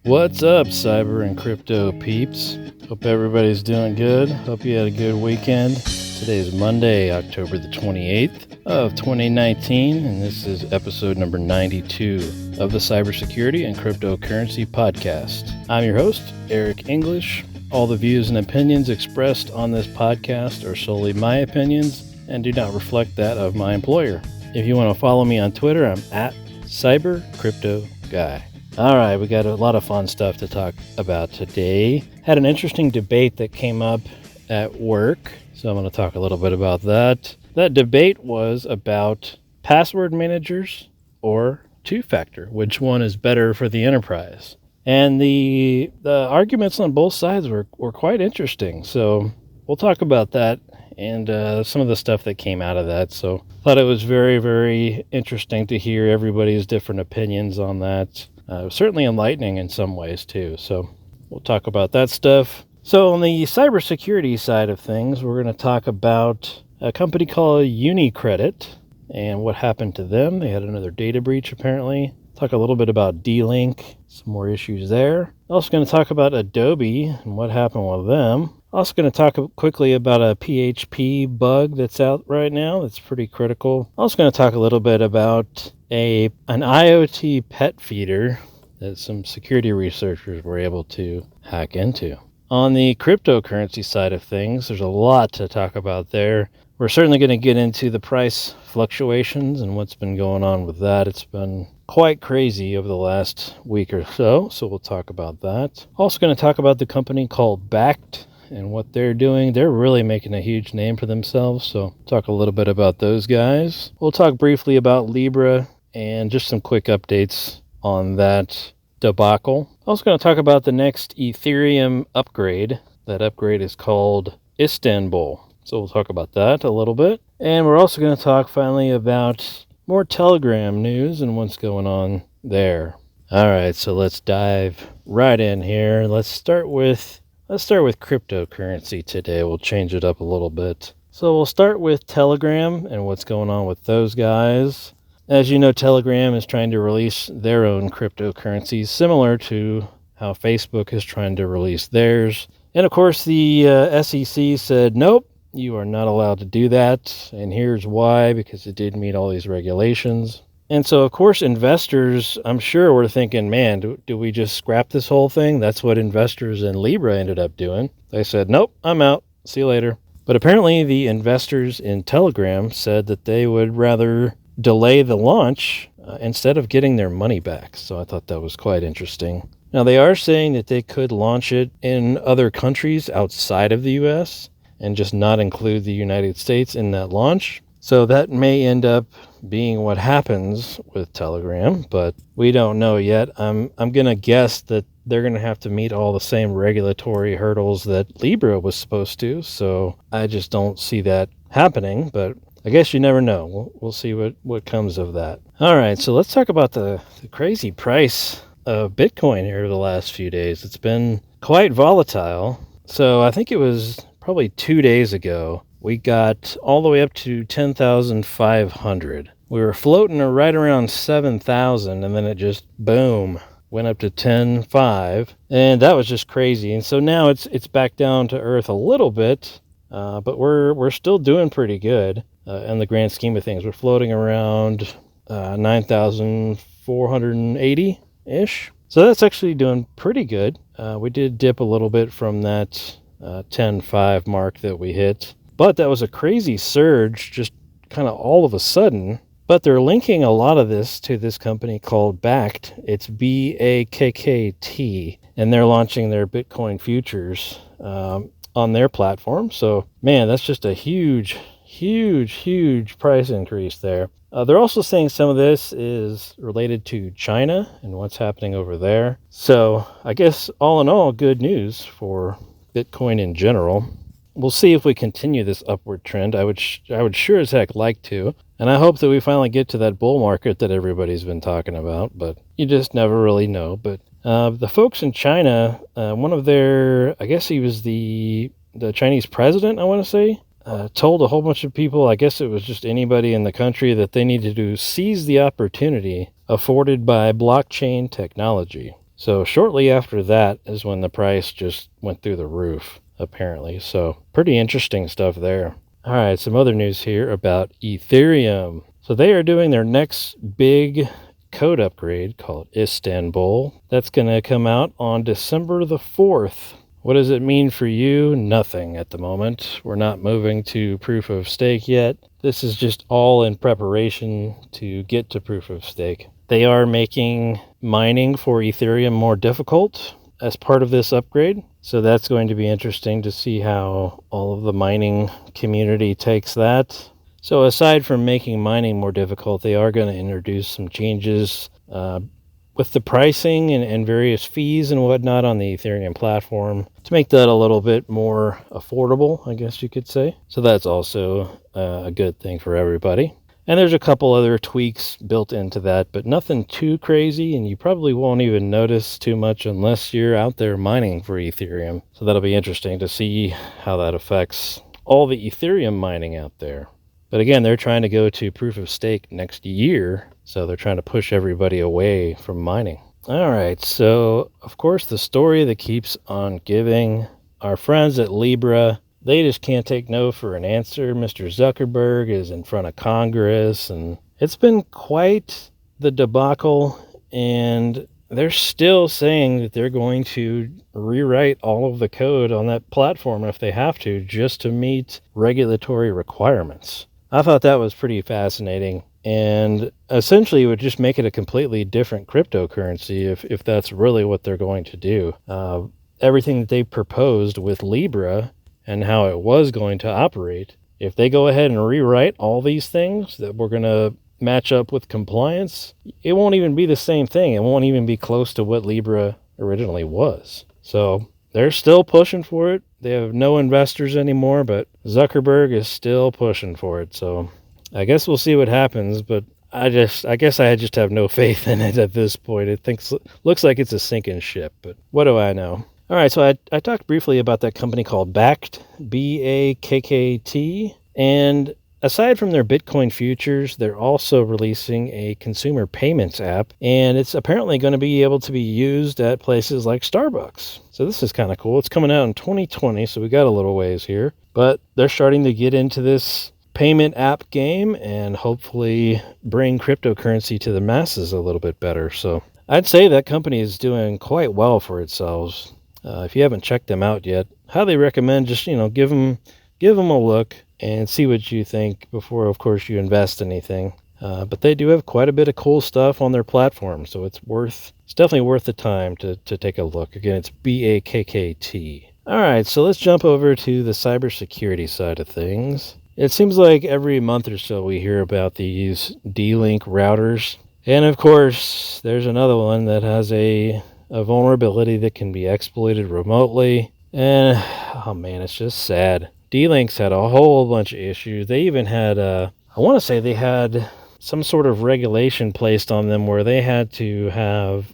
What's up, cyber and crypto peeps? Hope everybody's doing good. Hope you had a good weekend. Today is Monday, October the 28th of 2019, and this is episode number 92 of the Cybersecurity and Cryptocurrency podcast. I'm your host, Eric English. All the views and opinions expressed on this podcast are solely my opinions and do not reflect that of my employer. If you want to follow me on Twitter, I'm at CyberCryptoGuy. All right, we got a lot of fun stuff to talk about today. Had an interesting debate that came up at work, so I'm going to talk a little bit about that. That debate was about password managers or two-factor, which one is better for the enterprise. And the arguments on both sides were quite interesting, so we'll talk about that and some of the stuff that came out of that. So I thought it was very, very interesting to hear everybody's different opinions on that. Certainly enlightening in some ways too. So we'll talk about that stuff. So on the cybersecurity side of things, we're going to talk about a company called UniCredit and what happened to them. They had another data breach apparently. Talk a little bit about D-Link, some more issues there. Also going to talk about Adobe and what happened with them. Also going to talk quickly about a PHP bug that's out right now that's pretty critical. Also going to talk a little bit about an IoT pet feeder that some security researchers were able to hack into. On the cryptocurrency side of things, there's a lot to talk about there. We're certainly going to get into the price fluctuations and what's been going on with that. It's been quite crazy over the last week or so we'll talk about that. Also going to talk about the company called Bakkt and what they're doing. They're really making a huge name for themselves, so talk a little bit about those guys. We'll talk briefly about Libra and just some quick updates on that debacle. Also going to talk about the next Ethereum upgrade. That upgrade is called Istanbul. So we'll talk about that a little bit. And we're also going to talk finally about more Telegram news and what's going on there. All right, so let's dive right in here. Let's start with cryptocurrency today. We'll change it up a little bit. So we'll start with Telegram and what's going on with those guys. As you know, Telegram is trying to release their own cryptocurrencies, similar to how Facebook is trying to release theirs. And of course, the SEC said, nope, you are not allowed to do that. And here's why, because it did meet all these regulations. And so, of course, investors, I'm sure, were thinking, man, do we just scrap this whole thing? That's what investors in Libra ended up doing. They said, nope, I'm out. See you later. But apparently the investors in Telegram said that they would rather delay the launch instead of getting their money back. So I thought that was quite interesting. Now, they are saying that they could launch it in other countries outside of the U.S. and just not include the United States in that launch. So that may end up being what happens with Telegram, but we don't know yet. I'm going to guess that they're going to have to meet all the same regulatory hurdles that Libra was supposed to, so I just don't see that happening, but I guess you never know. We'll see what comes of that. All right, so let's talk about the crazy price of Bitcoin here the last few days. It's been quite volatile. So I think it was probably 2 days ago, we got all the way up to 10,500. We were floating right around 7,000, and then it just, boom, went up to 10.5, and that was just crazy. And so now it's back down to earth a little bit, but we're still doing pretty good in the grand scheme of things. We're floating around 9,480-ish. So that's actually doing pretty good. We did dip a little bit from that 10.5 mark that we hit, but that was a crazy surge just kind of all of a sudden. But they're linking a lot of this to this company called Bakkt. It's BAKKT, and they're launching their Bitcoin futures on their platform. So, man, that's just a huge price increase there. They're also saying some of this is related to China and what's happening over there. So I guess all in all, good news for Bitcoin in general. We'll see if we continue this upward trend. I would sure as heck like to. And I hope that we finally get to that bull market that everybody's been talking about. But you just never really know. But the folks in China, one of their, I guess he was the Chinese president, I want to say, told a whole bunch of people, I guess it was just anybody in the country, that they needed to seize the opportunity afforded by blockchain technology. So shortly after that is when the price just went through the roof, apparently. So pretty interesting stuff there. All right, some other news here about Ethereum. So they are doing their next big code upgrade called Istanbul. That's going to come out on December the 4th. What does it mean for you? Nothing at the moment. We're not moving to proof of stake yet. This is just all in preparation to get to proof of stake. They are making mining for Ethereum more difficult as part of this upgrade. So that's going to be interesting to see how all of the mining community takes that. So aside from making mining more difficult, they are going to introduce some changes with the pricing and various fees and whatnot on the Ethereum platform to make that a little bit more affordable, I guess you could say. So that's also a good thing for everybody. And there's a couple other tweaks built into that, but nothing too crazy, and you probably won't even notice too much unless you're out there mining for Ethereum. So that'll be interesting to see how that affects all the Ethereum mining out there. But again, they're trying to go to proof of stake next year, so they're trying to push everybody away from mining. All right, so of course the story that keeps on giving, our friends at Libra, they just can't take no for an answer. Mr. Zuckerberg is in front of Congress, and it's been quite the debacle, and they're still saying that they're going to rewrite all of the code on that platform if they have to, just to meet regulatory requirements. I thought that was pretty fascinating, and essentially it would just make it a completely different cryptocurrency if that's really what they're going to do. Everything that they proposed with Libra and how it was going to operate, if they go ahead and rewrite all these things that we're going to match up with compliance, it won't even be the same thing. It won't even be close to what Libra originally was. So they're still pushing for it. They have no investors anymore, but Zuckerberg is still pushing for it. So I guess we'll see what happens, but I guess I just have no faith in it at this point. It looks like it's a sinking ship, but what do I know? All right, so I talked briefly about that company called Bakkt, B-A-K-K-T, and aside from their Bitcoin futures, they're also releasing a consumer payments app, and it's apparently going to be able to be used at places like Starbucks. So this is kind of cool. It's coming out in 2020, so we got a little ways here, but they're starting to get into this payment app game and hopefully bring cryptocurrency to the masses a little bit better. So I'd say that company is doing quite well for itself. If you haven't checked them out yet, highly recommend just, give them a look and see what you think before, of course, you invest anything. But they do have quite a bit of cool stuff on their platform, so it's definitely worth the time to take a look. Again, it's Bakkt. All right, so let's jump over to the cybersecurity side of things. It seems like every month or so we hear about these D-Link routers. And of course, there's another one that has a vulnerability that can be exploited remotely. And, oh man, it's just sad. D-Link's had a whole bunch of issues. They even had, I want to say they had some sort of regulation placed on them where they had to have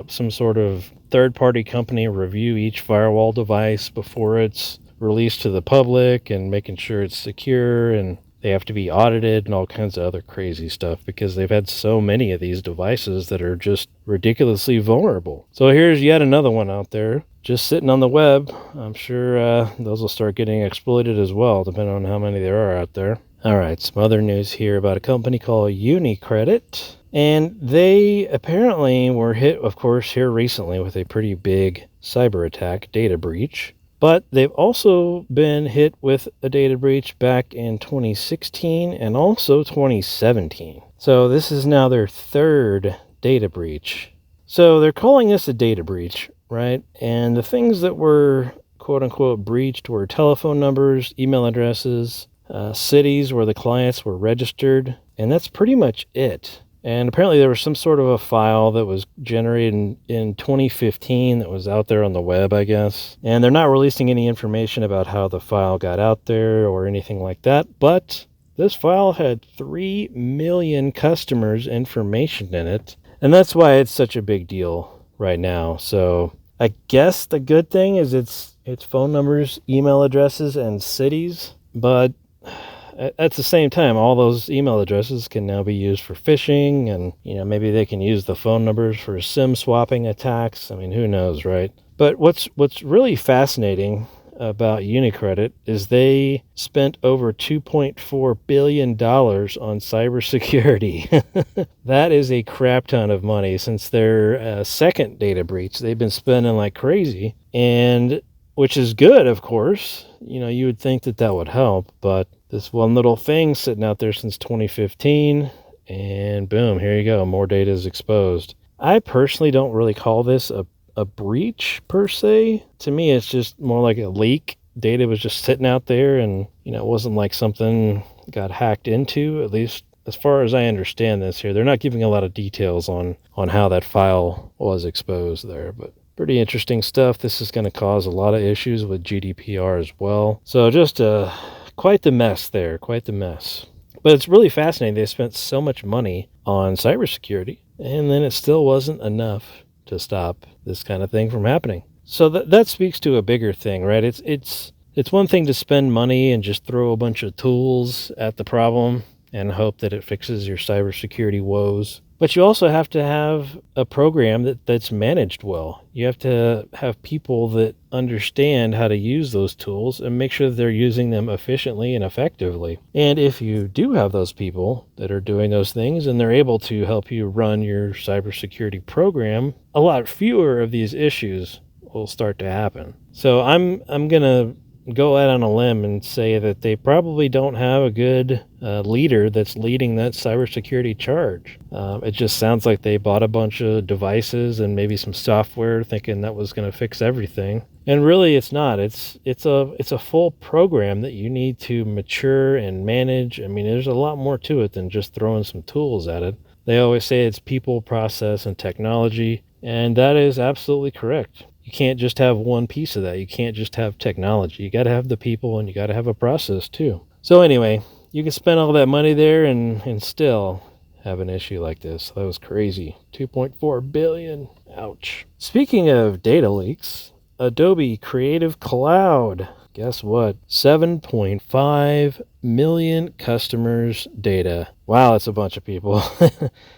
some sort of third-party company review each firewall device before it's released to the public and making sure it's secure, and they have to be audited and all kinds of other crazy stuff because they've had so many of these devices that are just ridiculously vulnerable. So here's yet another one out there just sitting on the web. I'm sure those will start getting exploited as well, depending on how many there are out there. All right, some other news here about a company called UniCredit. And they apparently were hit, of course, here recently with a pretty big cyber attack, data breach. But they've also been hit with a data breach back in 2016 and also 2017. So this is now their third data breach. So they're calling this a data breach, right? And the things that were quote-unquote breached were telephone numbers, email addresses, cities where the clients were registered, and that's pretty much it. And apparently there was some sort of a file that was generated in 2015 that was out there on the web, I guess. And they're not releasing any information about how the file got out there or anything like that. But this file had 3 million customers' information in it. And that's why it's such a big deal right now. So I guess the good thing is it's phone numbers, email addresses, and cities. But at the same time, all those email addresses can now be used for phishing, and maybe they can use the phone numbers for SIM swapping attacks. I mean, who knows, right? But what's really fascinating about UniCredit is they spent over $2.4 billion on cybersecurity. That is a crap ton of money since their second data breach. They've been spending like crazy, and which is good, of course. You would think that would help, but this one little thing sitting out there since 2015, and boom, here you go. More data is exposed. I personally don't really call this a breach per se. To me, it's just more like a leak. Data was just sitting out there, and it wasn't like something got hacked into, at least as far as I understand this here. They're not giving a lot of details on how that file was exposed there, but pretty interesting stuff. This is going to cause a lot of issues with GDPR as well. So just quite the mess there, quite the mess. But it's really fascinating. They spent so much money on cybersecurity, and then it still wasn't enough to stop this kind of thing from happening. So that speaks to a bigger thing, right? It's one thing to spend money and just throw a bunch of tools at the problem and hope that it fixes your cybersecurity woes. But you also have to have a program that's managed well. You have to have people that understand how to use those tools and make sure that they're using them efficiently and effectively. And if you do have those people that are doing those things and they're able to help you run your cybersecurity program, a lot fewer of these issues will start to happen. So I'm going to go out on a limb and say that they probably don't have a good leader that's leading that cybersecurity charge. It just sounds like they bought a bunch of devices and maybe some software thinking that was going to fix everything. And really it's not. It's a full program that you need to mature and manage. I mean, there's a lot more to it than just throwing some tools at it. They always say it's people, process, and technology, and that is absolutely correct. You can't just have one piece of that. You can't just have technology. You got to have the people, and you got to have a process too. So anyway, you can spend all that money there and still have an issue like this. That was crazy. $2.4 billion. Ouch. Speaking of data leaks, Adobe Creative Cloud. Guess what? 7.5 million customers' data. Wow, that's a bunch of people.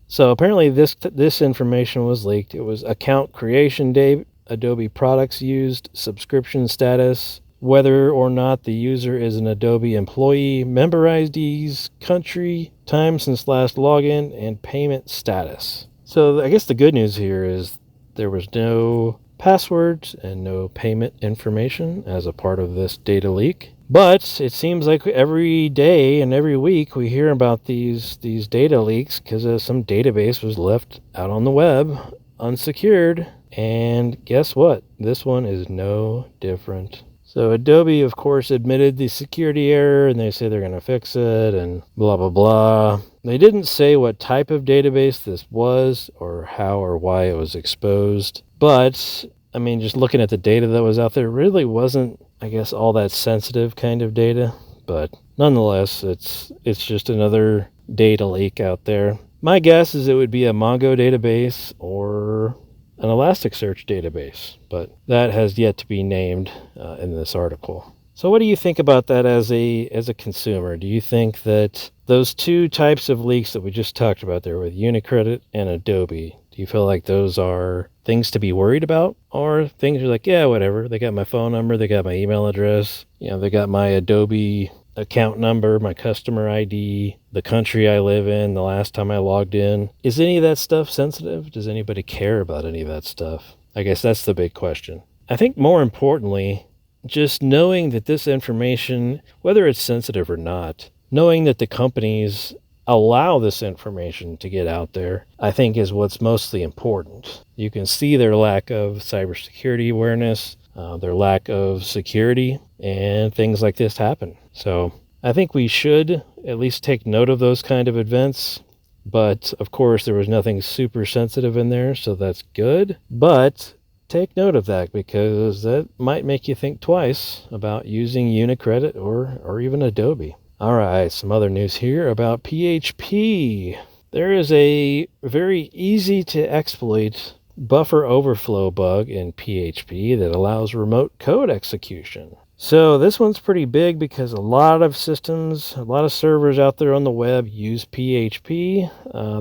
So apparently this information was leaked. It was account creation date, Adobe products used, subscription status, whether or not the user is an Adobe employee, member IDs, country, time since last login, and payment status. So I guess the good news here is there was no passwords and no payment information as a part of this data leak. But it seems like every day and every week we hear about these data leaks because some database was left out on the web unsecured. And guess what? This one is no different. So Adobe, of course, admitted the security error, and they say they're going to fix it, and blah, blah, blah. They didn't say what type of database this was or how or why it was exposed. But, I mean, just looking at the data that was out there, it really wasn't, I guess, all that sensitive kind of data. But nonetheless, it's just another data leak out there. My guess is it would be a Mongo database or an Elasticsearch database, but that has yet to be named in this article. So what do you think about that as a consumer? Do you think that those two types of leaks that we just talked about there with UniCredit and Adobe, do you feel like those are things to be worried about, or things you're like, yeah, whatever, they got my phone number, they got my email address, they got my Adobe account number, my customer ID, the country I live in, the last time I logged in. Is any of that stuff sensitive? Does anybody care about any of that stuff? I guess that's the big question. I think more importantly, just knowing that this information, whether it's sensitive or not, knowing that the companies allow this information to get out there, I think is what's mostly important. You can see their lack of cybersecurity awareness, their lack of security, and things like this happen. So I think we should at least take note of those kind of events. But of course, there was nothing super sensitive in there, so that's good. But take note of that, because that might make you think twice about using UniCredit or even Adobe. All right, some other news here about PHP. There is a very easy to exploit buffer overflow bug in PHP that allows remote code execution. So this one's pretty big because a lot of systems, a lot of servers out there on the web use PHP.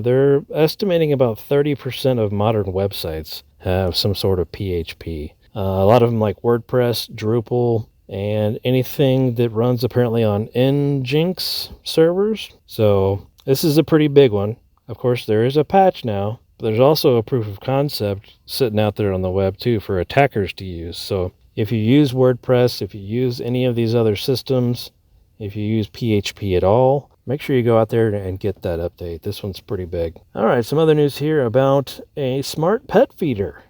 They're estimating about 30% of modern websites have some sort of PHP. A lot of them like WordPress, Drupal, and anything that runs apparently on Nginx servers. So this is a pretty big one. Of course, there is a patch now, but there's also a proof of concept sitting out there on the web too for attackers to use. So if you use WordPress, if you use any of these other systems, if you use PHP at all, make sure you go out there and get that update. This one's pretty big. All right, some other news here about a smart pet feeder.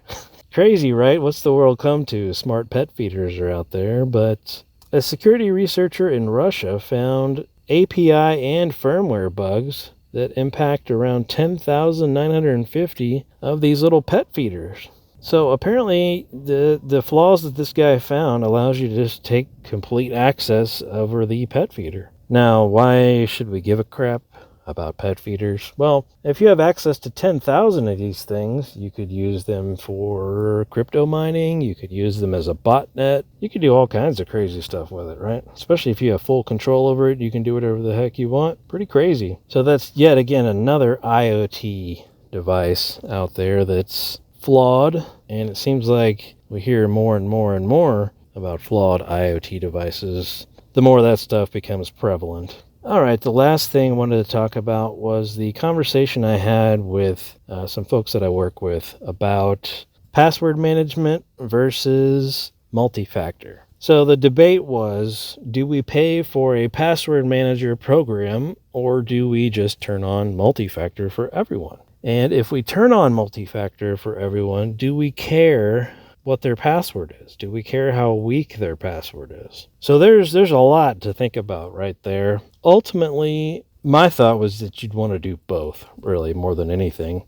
Crazy, right? What's the world come to? Smart pet feeders are out there, but a security researcher in Russia found API and firmware bugs that impact around 10,950 of these little pet feeders. So apparently the flaws that this guy found allows you to just take complete access over the pet feeder. Now, why should we give a crap about pet feeders? Well, if you have access to 10,000 of these things, you could use them for crypto mining, you could use them as a botnet, you could do all kinds of crazy stuff with it, right? Especially if you have full control over it, you can do whatever the heck you want. Pretty crazy. So that's yet again another IoT device out there that's flawed, and it seems like we hear more and more and more about flawed IoT devices the more that stuff becomes prevalent. All right, the last thing I wanted to talk about was the conversation I had with some folks that I work with about password management versus multi-factor. So the debate was, do we pay for a password manager program or do we just turn on multi-factor for everyone? And if we turn on multi-factor for everyone, do we care what their password is? Do we care how weak their password is? So there's a lot to think about right there. Ultimately, my thought was that you'd want to do both, really, more than anything.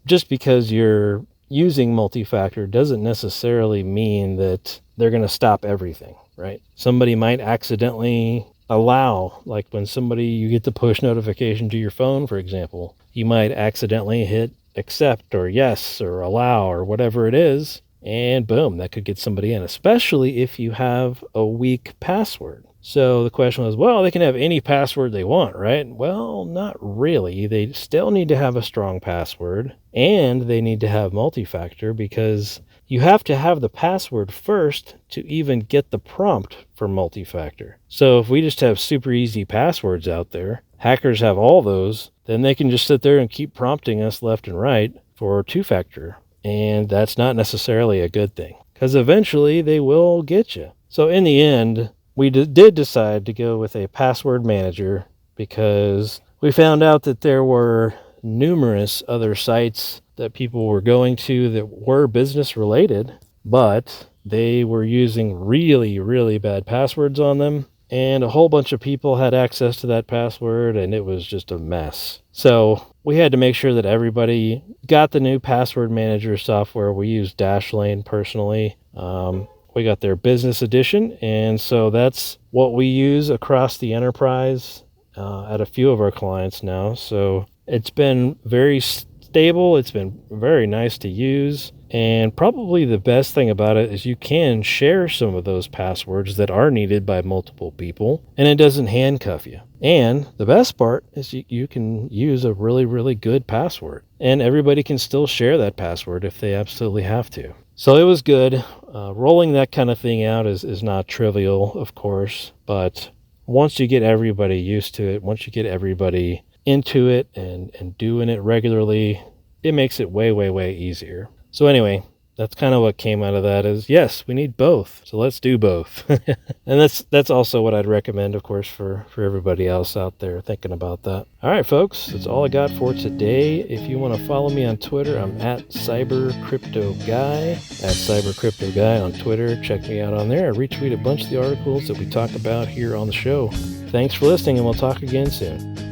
Just because you're using multi-factor doesn't necessarily mean that they're going to stop everything, right? Somebody might accidentally allow, like when you get the push notification to your phone, for example, you might accidentally hit accept or yes or allow or whatever it is, and boom, that could get somebody in, especially if you have a weak password. So the question was, well, they can have any password they want, right? Well, not really. They still need to have a strong password, and they need to have multi-factor because you have to have the password first to even get the prompt for multi-factor. So if we just have super easy passwords out there, hackers have all those, then they can just sit there and keep prompting us left and right for two-factor. And that's not necessarily a good thing because eventually they will get you. So in the end, we did decide to go with a password manager because we found out that there were numerous other sites that people were going to that were business related, but they were using really, really bad passwords on them. And a whole bunch of people had access to that password, and it was just a mess. So we had to make sure that everybody got the new password manager software. We use Dashlane personally. We got their business edition, and so that's what we use across the enterprise at a few of our clients now. So it's been very stable. It's been very nice to use. And probably the best thing about it is you can share some of those passwords that are needed by multiple people, and it doesn't handcuff you. And the best part is you can use a really, really good password, and everybody can still share that password if they absolutely have to. So it was good. Rolling that kind of thing out is not trivial, of course, but once you get everybody used to it, once you get everybody into it and doing it regularly, it makes it way, way, way easier. So anyway, that's kind of what came out of that is, yes, we need both. So let's do both. And that's also what I'd recommend, of course, for everybody else out there thinking about that. All right, folks, that's all I got for today. If you want to follow me on Twitter, I'm at CyberCryptoGuy, at CyberCryptoGuy on Twitter. Check me out on there. I retweet a bunch of the articles that we talk about here on the show. Thanks for listening, and we'll talk again soon.